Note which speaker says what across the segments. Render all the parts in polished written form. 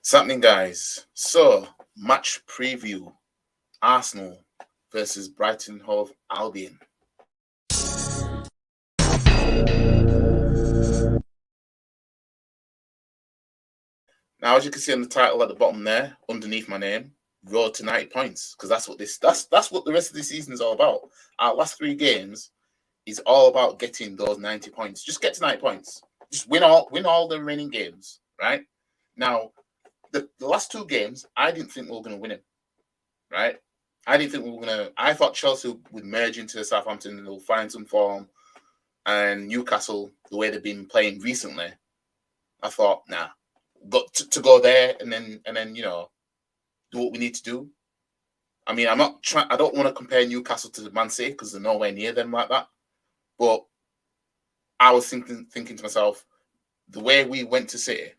Speaker 1: What's happening, guys? So, match preview Arsenal versus Brighton Hove Albion. Now, as you can see on the title at the bottom there, underneath my name, road to 90 points, because that's what the rest of the season is all about. Our last three games is all about getting those 90 points. Just get to 90 points. Just win all the remaining games, right? Now, the last two games, I didn't think we were going to win it, right? I didn't think we were going to. I thought Chelsea would merge into Southampton and they'll find some form. And Newcastle, the way they've been playing recently, I thought, nah, got to go there and then do what we need to do. I mean, I don't want to compare Newcastle to Man City because they're nowhere near them like that. But I was thinking to myself, the way we went to City,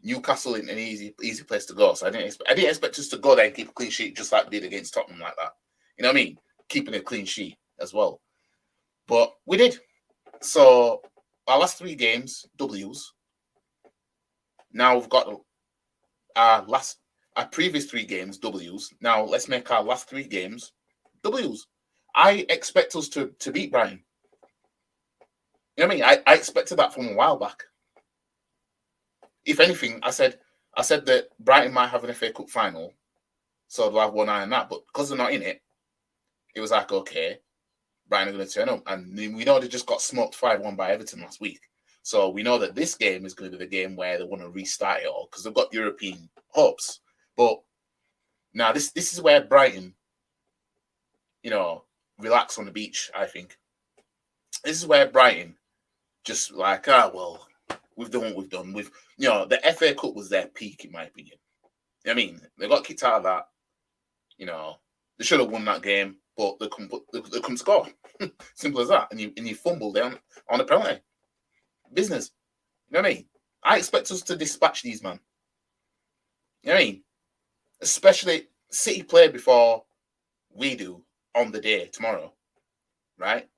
Speaker 1: Newcastle isn't an easy place to go. So I didn't expect us to go there and keep a clean sheet just like we did against Tottenham like that. You know what I mean? Keeping a clean sheet as well. But we did. So our last three games, W's. Now we've got our previous three games, W's. Now let's make our last three games W's. I expect us to beat Brighton. You know what I mean? I expected that from a while back. If anything, I said that Brighton might have an FA Cup final, so they'll have one eye on that. But because they're not in it, it was like, okay, Brighton are going to turn up. And we know they just got smoked 5-1 by Everton last week. So we know that this game is going to be the game where they want to restart it all because they've got European hopes. But now this is where Brighton, relax on the beach, I think. This is where Brighton just like, well, we've done what we've done. The FA Cup was their peak, in my opinion. You know what I mean? They got kicked out of that. They should have won that game, but they couldn't score. Simple as that. And you fumbled down on the penalty. Business. You know what I mean? I expect us to dispatch these, man. You know what I mean? Especially City play before we do on the day tomorrow. Right?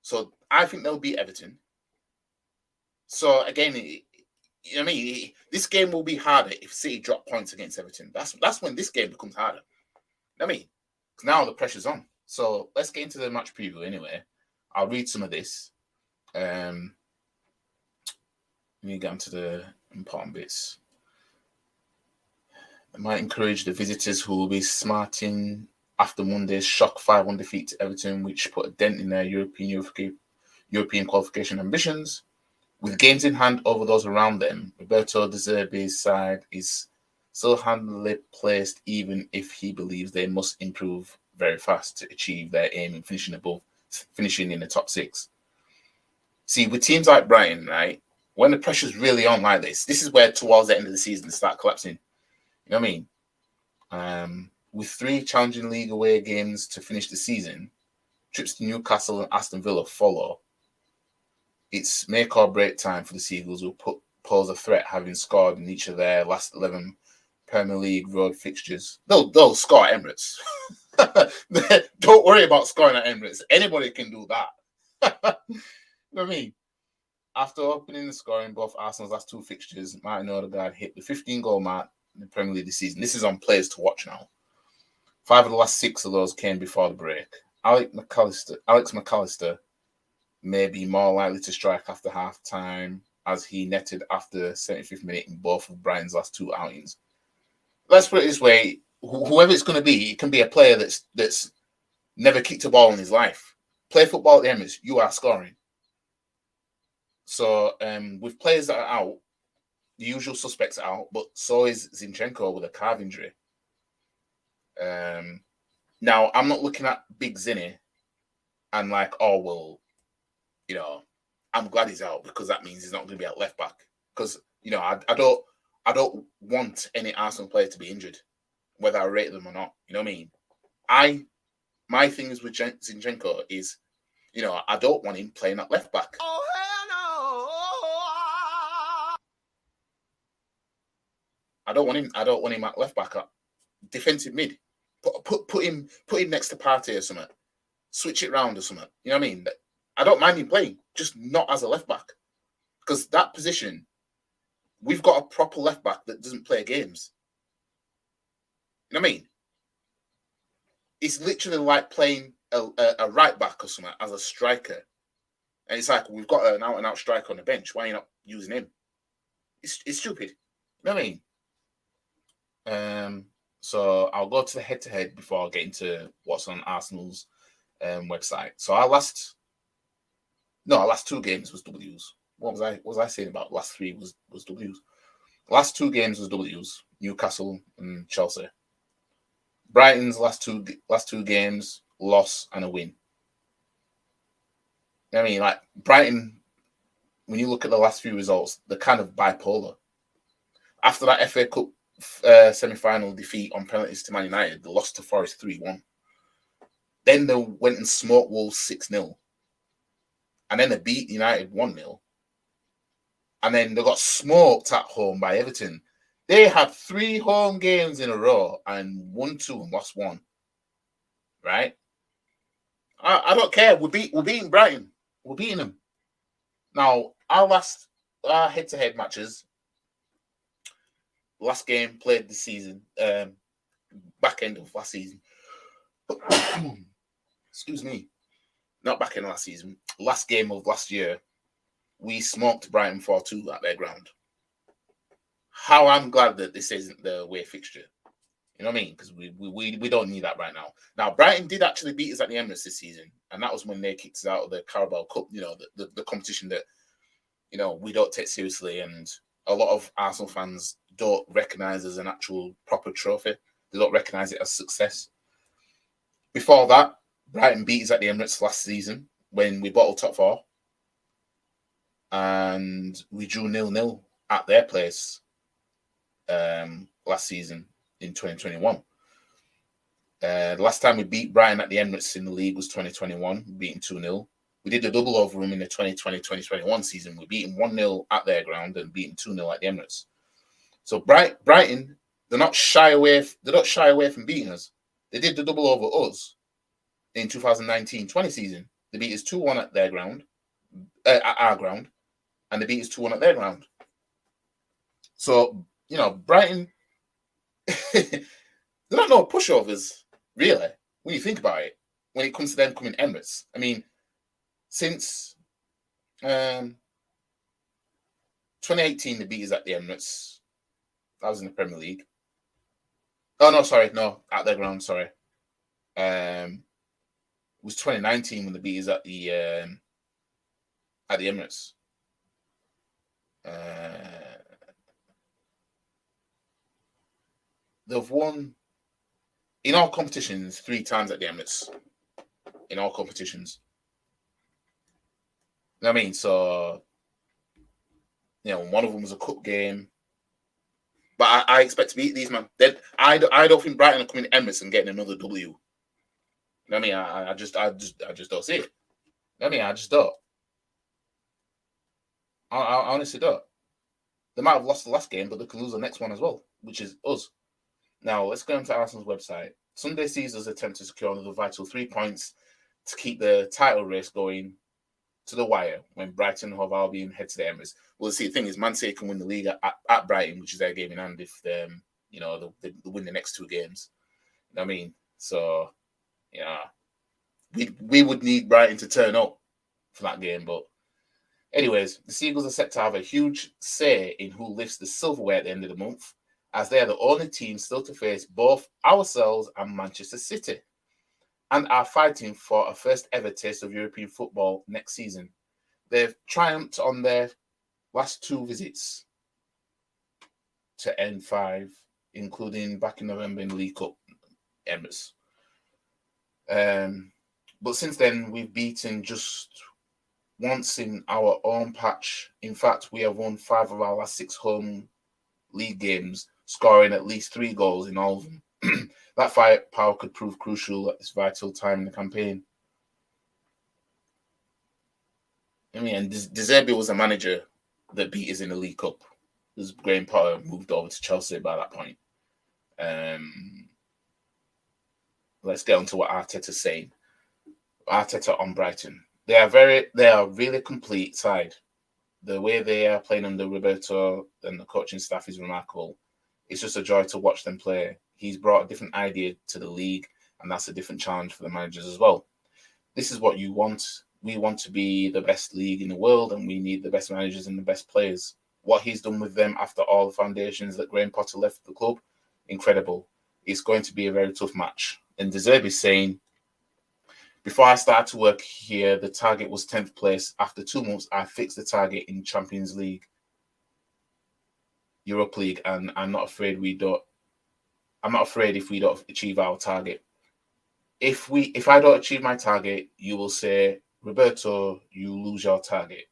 Speaker 1: So I think they'll beat Everton. So again, you know what I mean? This game will be harder if City drop points against Everton. That's when this game becomes harder. You know what I mean? Because now the pressure's on. So let's get into the match preview anyway. I'll read some of this. Let me get into the important bits. I might encourage the visitors who will be smarting after Monday's shock 5-1 defeat to Everton, which put a dent in their European qualification ambitions. With games in hand over those around them, Roberto De Zerbi's side is still handily placed even if he believes they must improve very fast to achieve their aim in finishing in the top six. See, with teams like Brighton, right, when the pressure's really on like this is where towards the end of the season they start collapsing. You know what I mean? With 3 challenging league away games to finish the season, trips to Newcastle and Aston Villa follow. It's make or break time for the Seagulls, who pose a threat, having scored in each of their last 11 Premier League road fixtures. They'll score at Emirates. Don't worry about scoring at Emirates. Anybody can do that. You know what I mean? After opening the score in both Arsenal's last 2 fixtures, Martin Odegaard hit the 15-goal mark in the Premier League this season. This is on players to watch now. 5 of the last 6 of those came before the break. Alex McAllister may be more likely to strike after half-time, as he netted after 75th minute in both of Brighton's last 2 outings. Let's put it this way. Whoever it's going to be, it can be a player that's never kicked a ball in his life. Play football at the Emirates, you are scoring. So with players that are out, the usual suspects are out, but so is Zinchenko with a calf injury. Now, I'm not looking at Big Zinny and like, oh, well, I'm glad he's out because that means he's not going to be at left back. Because, I don't want any Arsenal player to be injured, whether I rate them or not. You know what I mean? My thing is with Zinchenko is, I don't want him playing at left back. Oh, hell no! I don't want him at left back. At defensive mid. Put him next to Partey or something. Switch it round or something. You know what I mean? I don't mind him playing, just not as a left back. Because that position, we've got a proper left back that doesn't play games. You know what I mean? It's literally like playing a right back or something as a striker. And it's like, we've got an out-and-out striker on the bench. Why are you not using him? It's stupid. You know what I mean? So I'll go to the head-to-head before I get into what's on Arsenal's website. So our last 2 games was W's. What was I saying about last 3 was W's? Last 2 games was W's. Newcastle and Chelsea. Brighton's last two games, loss and a win. I mean, like Brighton, when you look at the last few results, they're kind of bipolar. After that FA Cup semi-final defeat on penalties to Man United, they lost to Forest 3-1. Then they went and smoked Wolves 6-0. And then they beat United 1-0. And then they got smoked at home by Everton. They had 3 home games in a row and won 2 and lost 1. Right? I don't care. We're beating Brighton. We're beating them. Now, our head-to-head matches, last game played this season, back end of last season. Excuse me. Not back end of last season. Last game of last year, we smoked Brighton 4-2 at their ground. How I'm glad that this isn't the away fixture. You know what I mean? Because we don't need that right now. Now, Brighton did actually beat us at the Emirates this season, and that was when they kicked us out of the Carabao Cup, you know, the competition that, you know, we don't take seriously, and a lot of Arsenal fans don't recognise as an actual proper trophy. They don't recognise it as success. Before that, Brighton beat us at the Emirates last season when we bottled top 4, and we drew 0-0 at their place last season in 2021. The last time we beat Brighton at the Emirates in the league was 2021, beating 2-0. We did a double over them in the 2020-2021 season. We beat them 1-0 at their ground and beaten 2-0 at the Emirates. So Brighton, they're not shy away from beating us. They did the double over us in 2019-20 season. They beat us 2-1 at their ground, at our ground, and they beat us 2-1 at their ground. So, you know, Brighton, they're not no pushovers, really, when you think about it, when it comes to them coming Emirates. I mean, since 2018, they beat us at the Emirates. That was in the Premier League. Oh, no, sorry. No, at their ground, sorry. It was 2019 when they beat us at the Emirates. They've won in all competitions 3 times at the Emirates. In all competitions. You know what I mean? So, you know, one of them was a cup game. But I expect to beat these, man. I don't think Brighton are coming to Emirates and getting another W. You know what I mean? I just don't see it. You know what I mean? I just don't. I honestly don't. They might have lost the last game, but they can lose the next one as well, which is us. Now, let's go into Arsenal's website. Sunday sees us attempt to secure another vital 3 points to keep the title race going to the wire when Brighton Hove Albion head to the Emirates. Well, see, the thing is, Man City can win the league at Brighton, which is their game in hand if they win the next 2 games. You know what I mean? So, yeah, we would need Brighton to turn up for that game. But anyways, the Seagulls are set to have a huge say in who lifts the silverware at the end of the month, as they are the only team still to face both ourselves and Manchester City, and are fighting for a first ever taste of European football next season. They've triumphed on their last 2 visits to N5, including back in November in the League Cup, Emirates. But since then, we've beaten just once in our own patch. In fact, we have won 5 of our last 6 home league games, scoring at least 3 goals in all of them. That firepower could prove crucial at this vital time in the campaign. I mean, and De Zerbi was a manager that beat us in the League Cup. Because Graham Potter moved over to Chelsea by that point. Let's get on to what Arteta's saying. Arteta on Brighton. They are really complete side. the way they are playing under Roberto and the coaching staff is remarkable. It's just a joy to watch them play. He's brought a different idea to the league, and that's a different challenge for the managers as well. This is what you want. We want to be the best league in the world, and we need the best managers and the best players. What he's done with them after all the foundations that Graham Potter left the club, incredible. It's going to be a very tough match. And De Zerbi's saying, before I started to work here, the target was 10th place. After 2 months, I fixed the target in Champions League, Europa League, and I'm not afraid if we don't achieve our target. If I don't achieve my target, you will say, Roberto, you lose your target.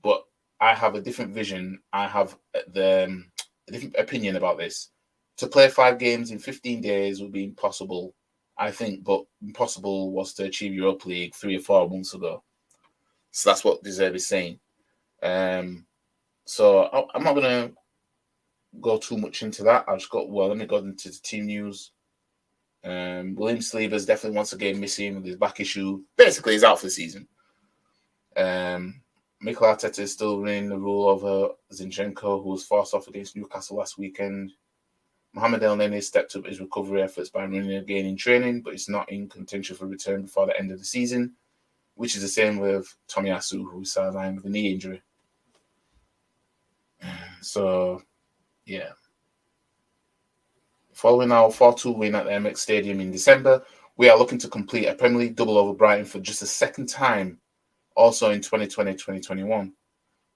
Speaker 1: But I have a different vision. I have a different opinion about this. To play 5 games in 15 days would be impossible, I think, but impossible was to achieve Europa League 3 or 4 months ago. So that's what De Zerbi is saying. So I'm not going to go too much into that. Let me go into the team news. William Saliba's definitely once again missing with his back issue. Basically, he's out for the season. Mikel Arteta is still running the rule over Zinchenko, who was forced off against Newcastle last weekend. Mohamed El Neni stepped up his recovery efforts by running again in training, but it's not in contention for return before the end of the season, which is the same with Tomiyasu, who is sidelined with a knee injury. So, yeah. Following our 4-2 win at the Emirates Stadium in December, we are looking to complete a Premier League double over Brighton for just the second time, also in 2020-2021.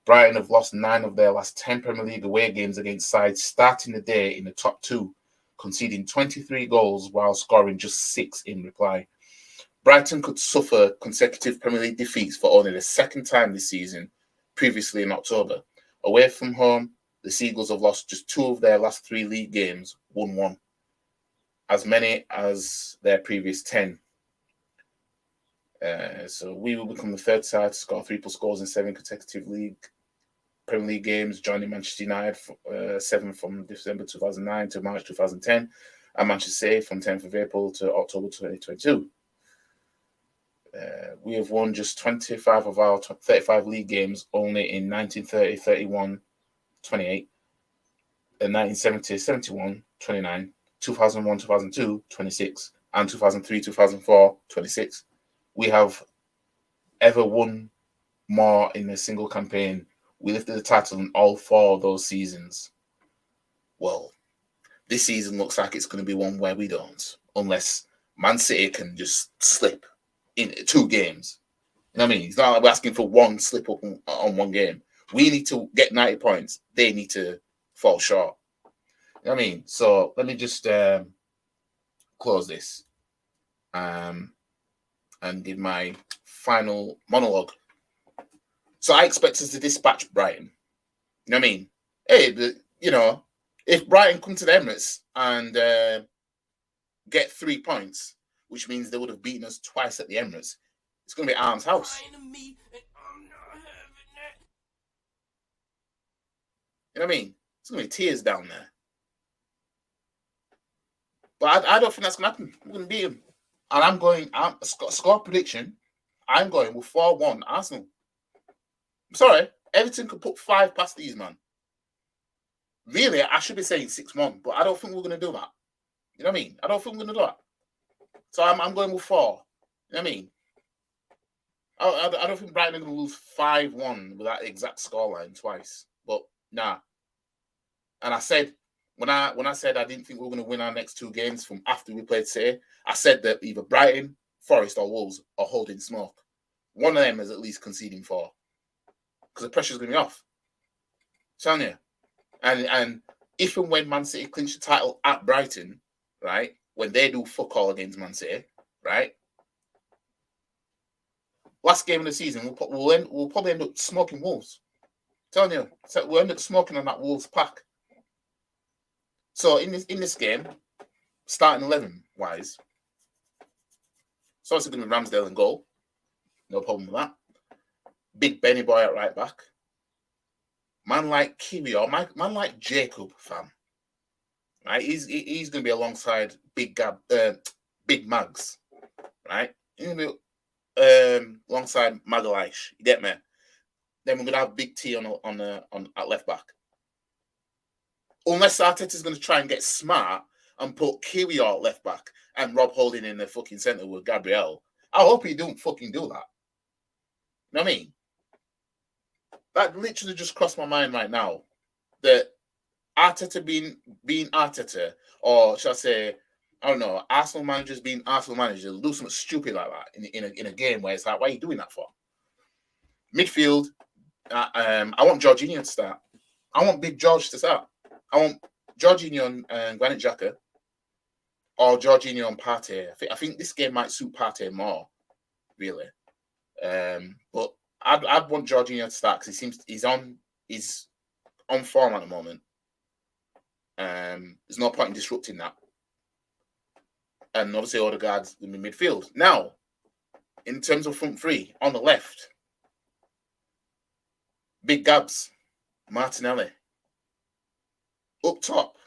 Speaker 1: Brighton have lost 9 of their last 10 Premier League away games against sides starting the day in the top 2, conceding 23 goals while scoring just 6 in reply. Brighton could suffer consecutive Premier League defeats for only the second time this season, previously in October. Away from home, the Seagulls have lost just 2 of their last 3 league games, won 1, as many as their previous 10. So we will become the 3rd side to score 3+ goals in 7 consecutive Premier League games, joining Manchester United 7 from December 2009 to March 2010, and Manchester City from 10th of April to October 2022. We have won just 25 of our 35 league games only in 1930, 31, 28, 1970, 71, 29, 2001, 2002, 26, and 2003, 2004, 26. We have ever won more in a single campaign. We lifted the title in all 4 of those seasons. Well, this season looks like it's going to be one where we don't, unless Man City can just slip in 2 games. You know what I mean? It's not like we're asking for one slip up on 1 game. We need to get 90 points. They need to fall short. You know what I mean? So let me just close this and give my final monologue. So I expect us to dispatch Brighton. You know what I mean? Hey, if Brighton come to the Emirates and get 3 points, which means they would have beaten us twice at the Emirates, it's going to be Arm's house. You know what I mean? It's going to be tears down there. But I don't think that's going to happen. We're going to beat them. And I'm score prediction, I'm going with 4-1 Arsenal. I'm sorry, Everton could put 5 past these, man. Really, I should be saying 6-1, but I don't think we're going to do that. You know what I mean? I don't think we're going to do that. So I'm going with 4. You know what I mean? I don't think Brighton are going to lose 5-1 with that exact scoreline twice. But nah. And I said, when I said I didn't think we were going to win our next 2 games from after we played City, I said that either Brighton, Forest, or Wolves are holding smoke. One of them is at least conceding 4. Because the pressure's going to be off. I'm telling you. And if and when Man City clinch the title at Brighton, right, when they do fuck all against Man City, right, last game of the season, we'll probably end up smoking Wolves. I'm telling you. So we'll end up smoking on that Wolves pack. So in this game, starting 11 wise, so it's going to be Ramsdale in goal. No problem with that. Big Benny boy at right back. Man like Kiwi or man like Jacob, fam. Right? He's going to be alongside Big Mags. Right? He's going to be alongside Magalhaes. You get me? then we're gonna have Big T on at left back. Unless Arteta's gonna try and get smart and put Kiwi at left back and Rob Holding in the fucking centre with Gabriel. I hope he don't fucking do that. You know what I mean? That literally just crossed my mind right now. That Arteta being Arteta, or shall I say, I don't know, Arsenal managers being Arsenal managers, do something stupid like that in a game where it's like, why are you doing that for? Midfield, I want Jorginho to start. I want Big George to start. I want Jorginho and Granit Xhaka, or Jorginho and Partey. I think this game might suit Partey more, really. But I'd want Jorginho to start because he's on form at the moment. There's no point in disrupting that. And obviously Odegaard's in the midfield. Now, in terms of front three, on the left, Big Gabs, Martinelli. Up top,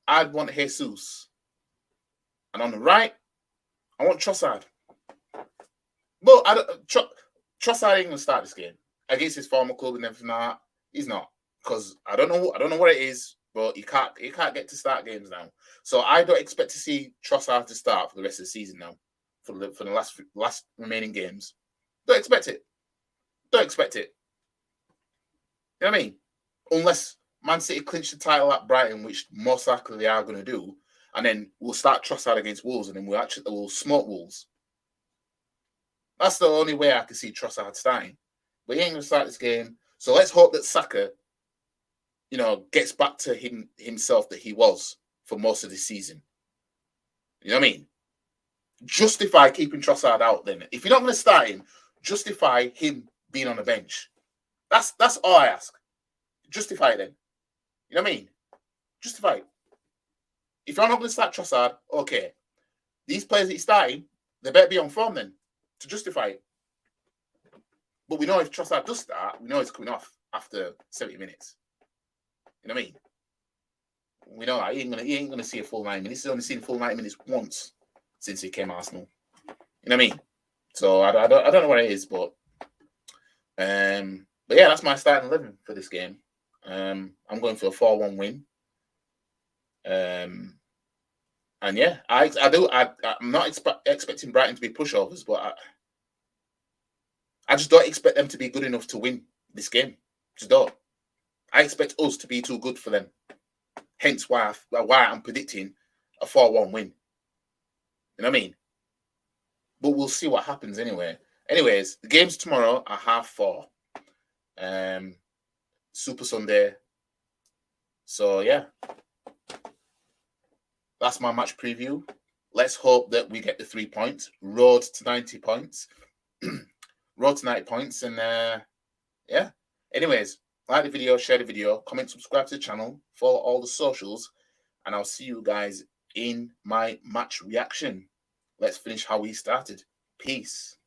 Speaker 1: I'd want Jesus. And on the right, I want Trossard. But Trossard ain't going to start this game against his former club and everything like that. He's not. Because I don't know what it is, but he can't get to start games now. So I don't expect to see Trossard to start for the rest of the season now, for the last remaining games. Don't expect it. Don't expect it. You know what I mean? Unless Man City clinch the title at Brighton, which most likely they are going to do, and then we'll start Trossard against Wolves, and then we'll smoke Wolves. That's the only way I can see Trossard starting. But he ain't going to start this game. So let's hope that Saka, gets back to himself that he was for most of the season. You know what I mean? Justify keeping Trossard out then. If you're not going to start him, justify him being on the bench. That's all I ask. Justify it then. You know what I mean? Justify it. If you're not going to start Trossard, okay. These players that you're starting, they better be on form then to justify it. But we know if Trossard does start, we know he's coming off after 70 minutes. You know what I mean? We know that he ain't gonna see a full 90 minutes. He's only seen full 90 minutes once since he came Arsenal. You know what I mean? So I don't know what it is, but yeah, that's my starting 11 for this game. I'm going for a 4-1 win. And yeah, I'm not expecting Brighton to be pushovers, but I just don't expect them to be good enough to win this game. Just don't. I expect us to be too good for them. Hence why I'm predicting a 4-1 win. You know what I mean? But we'll see what happens anyway. Anyways, the game's tomorrow at 4:30. Super Sunday. So yeah. That's my match preview. Let's hope that we get the 3 points. Road to 90 points. Road to 90 points. And yeah. Anyways, like the video, share the video, comment, subscribe to the channel, follow all the socials, and I'll see you guys in my match reaction. Let's finish how we started. Peace.